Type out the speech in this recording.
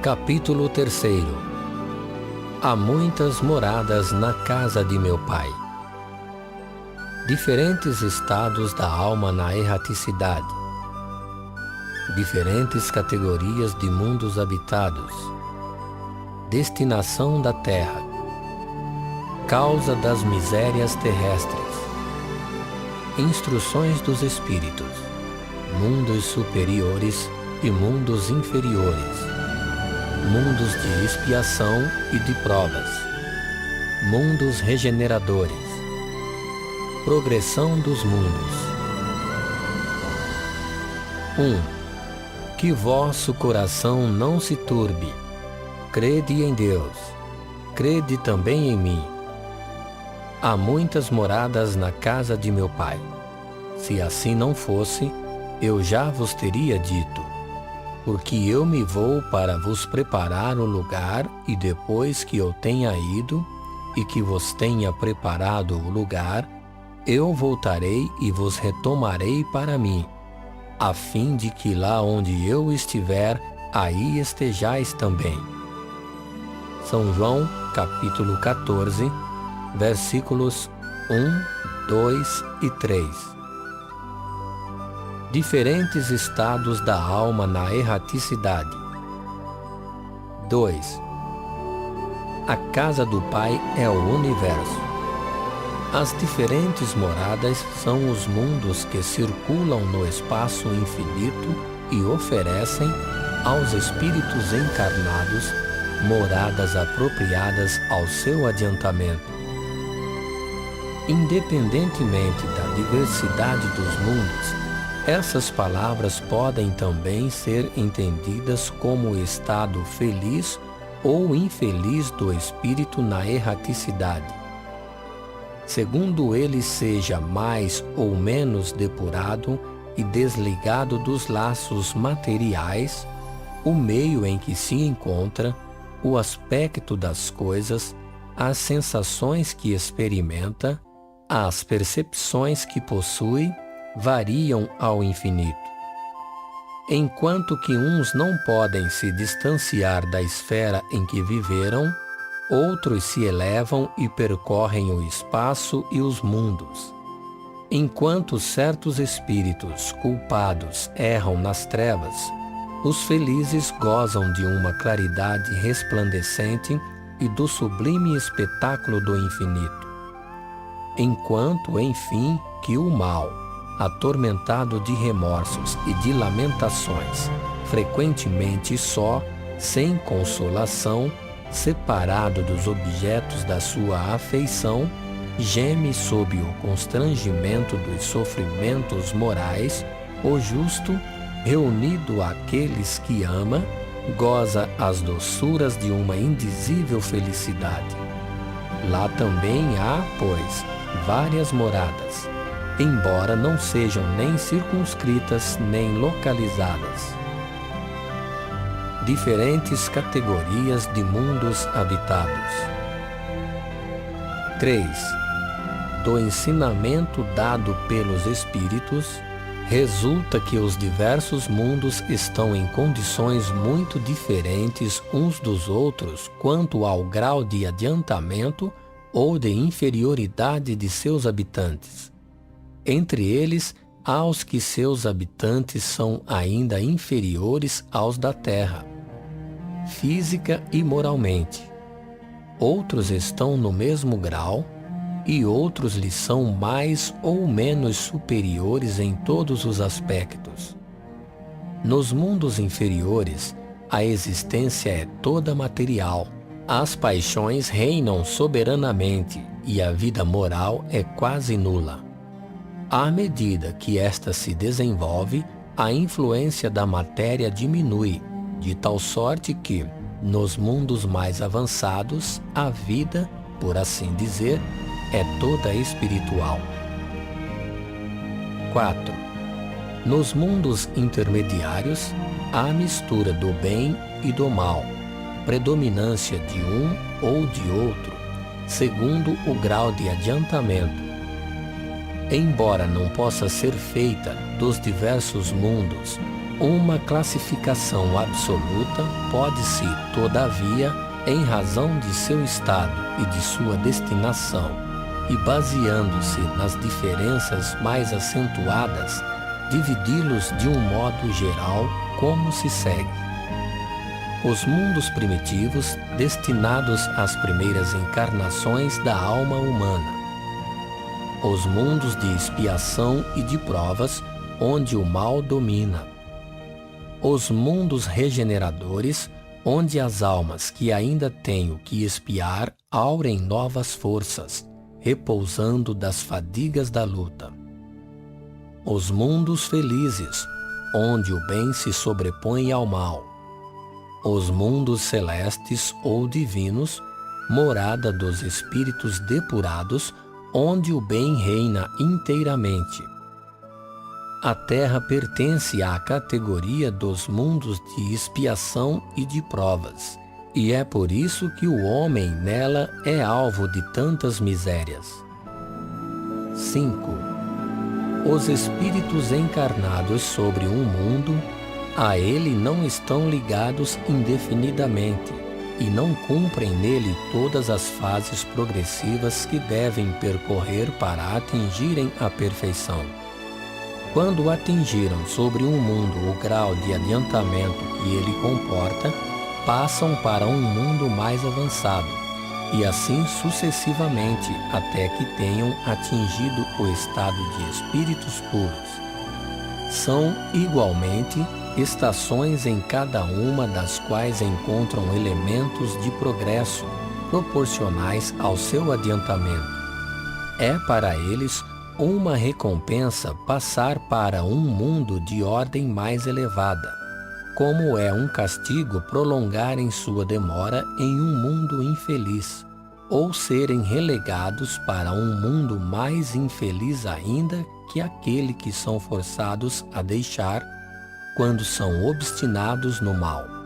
Capítulo 3. Há muitas moradas na casa de meu Pai. Diferentes estados da alma na erraticidade. Diferentes categorias de mundos habitados. Destinação da terra. Causa das misérias terrestres. Instruções dos espíritos. Mundos superiores e mundos inferiores. Mundos de expiação e de provas. Mundos regeneradores. Progressão dos mundos. 1. Que vosso coração não se turbe. Crede em Deus. Crede também em mim. Há muitas moradas na casa de meu Pai. Se assim não fosse, eu já vos teria dito. Porque eu me vou para vos preparar o lugar, e depois que eu tenha ido, e que vos tenha preparado o lugar, eu voltarei e vos retomarei para mim, a fim de que lá onde eu estiver, aí estejais também. São João, capítulo 14, versículos 1, 2 e 3. Diferentes estados da alma na erraticidade. 2. A casa do Pai é o universo. As diferentes moradas são os mundos que circulam no espaço infinito e oferecem aos espíritos encarnados moradas apropriadas ao seu adiantamento. Independentemente da diversidade dos mundos, essas palavras podem também ser entendidas como o estado feliz ou infeliz do espírito na erraticidade. Segundo ele seja mais ou menos depurado e desligado dos laços materiais, o meio em que se encontra, o aspecto das coisas, as sensações que experimenta, as percepções que possui, variam ao infinito. Enquanto que uns não podem se distanciar da esfera em que viveram, outros se elevam e percorrem o espaço e os mundos. Enquanto certos espíritos culpados erram nas trevas, os felizes gozam de uma claridade resplandecente e do sublime espetáculo do infinito. Enquanto, enfim, que o mal, atormentado de remorsos e de lamentações, frequentemente só, sem consolação, separado dos objetos da sua afeição, geme sob o constrangimento dos sofrimentos morais, o justo, reunido àqueles que ama, goza as doçuras de uma indizível felicidade. Lá também há, pois, várias moradas, embora não sejam nem circunscritas nem localizadas. Diferentes categorias de mundos habitados. 3. Do ensinamento dado pelos espíritos, resulta que os diversos mundos estão em condições muito diferentes uns dos outros quanto ao grau de adiantamento ou de inferioridade de seus habitantes. Entre eles, há os que seus habitantes são ainda inferiores aos da terra, física e moralmente. Outros estão no mesmo grau, e outros lhes são mais ou menos superiores em todos os aspectos. Nos mundos inferiores, a existência é toda material, as paixões reinam soberanamente e a vida moral é quase nula. À medida que esta se desenvolve, a influência da matéria diminui, de tal sorte que, nos mundos mais avançados, a vida, por assim dizer, é toda espiritual. 4. Nos mundos intermediários, há mistura do bem e do mal, predominância de um ou de outro, segundo o grau de adiantamento. Embora não possa ser feita dos diversos mundos Uma classificação absoluta pode-se, todavia, em razão de seu estado e de sua destinação, e baseando-se nas diferenças mais acentuadas, dividi-los de um modo geral, como se segue. Os mundos primitivos destinados às primeiras encarnações da alma humana. Os mundos de expiação e de provas, onde o mal domina. Os mundos regeneradores, onde as almas que ainda têm o que expiar aurem novas forças, repousando das fadigas da luta. Os mundos felizes, onde o bem se sobrepõe ao mal. Os mundos celestes ou divinos, morada dos espíritos depurados, onde o bem reina inteiramente. A Terra pertence à categoria dos mundos de expiação e de provas, e é por isso que o homem nela é alvo de tantas misérias. 5. Os espíritos encarnados sobre um mundo, a ele não estão ligados indefinidamente, e não cumprem nele todas as fases progressivas que devem percorrer para atingirem a perfeição. Quando atingiram sobre um mundo o grau de adiantamento que ele comporta, passam para um mundo mais avançado, e assim sucessivamente até que tenham atingido o estado de espíritos puros. São, igualmente, estações em cada uma das quais encontram elementos de progresso proporcionais ao seu adiantamento. É para eles uma recompensa passar para um mundo de ordem mais elevada, como é um castigo prolongarem sua demora em um mundo infeliz, ou serem relegados para um mundo mais infeliz ainda que aquele que são forçados a deixar quando são obstinados no mal.